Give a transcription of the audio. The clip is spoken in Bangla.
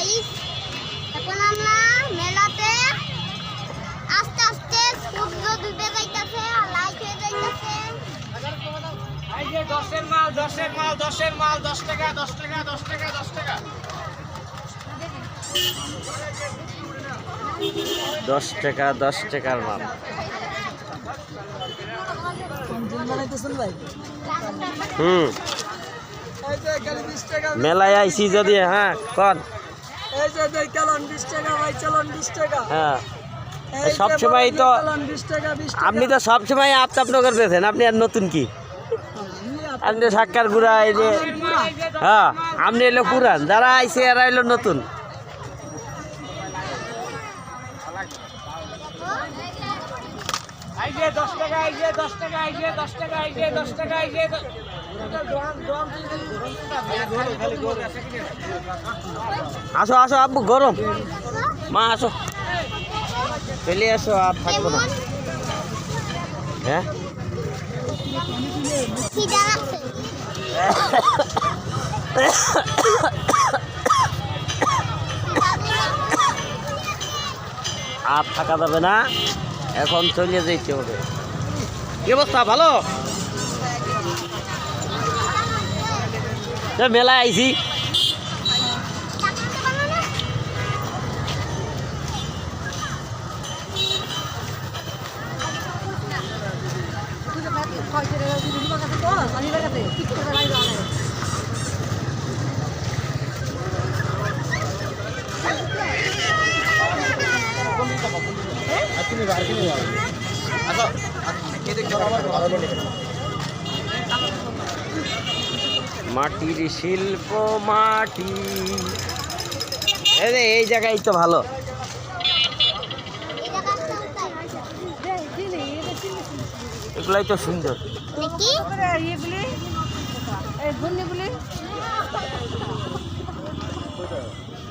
গাইস, এখন আমরা মেলাতে আস্তে আস্তে সূর্য ডুবে যাইতেছে আর লাইট হয়ে যাইতেছে। এই যে 10 মাল 10 মাল 10 মাল 10 টাকা 10 টাকা 10 টাকা 10 টাকা 10 টাকা 10 টাকার মাল। মেলায় আইসি যদি হ্যাঁ কন হ্যাঁ সবসময় তো আপনি তো সবসময় আপনার পেয়েছেন, আপনি আর নতুন কি? আপনি সাক্কার গুড়া এই যে হ্যাঁ আপনি এলো পুরান, যারা আইসে এরা এলো নতুন। এই যে 10 টাকা এই যে 10 টাকা এই যে 10 টাকা এই যে 10 টাকা এই যে আসো আসো আব্বু, গরম মা আসো, চলে আসো, আর থাকবো না। হ্যাঁ খিদা লাগছে। আর থাকা যাবে না, এখন চলে যেতে হবে। কি অবস্থা, ভালো? মেলায় আইছি, মাটির শিল্প মাটি, এই জায়গায় তো ভালো। এগুলাই তো সুন্দর।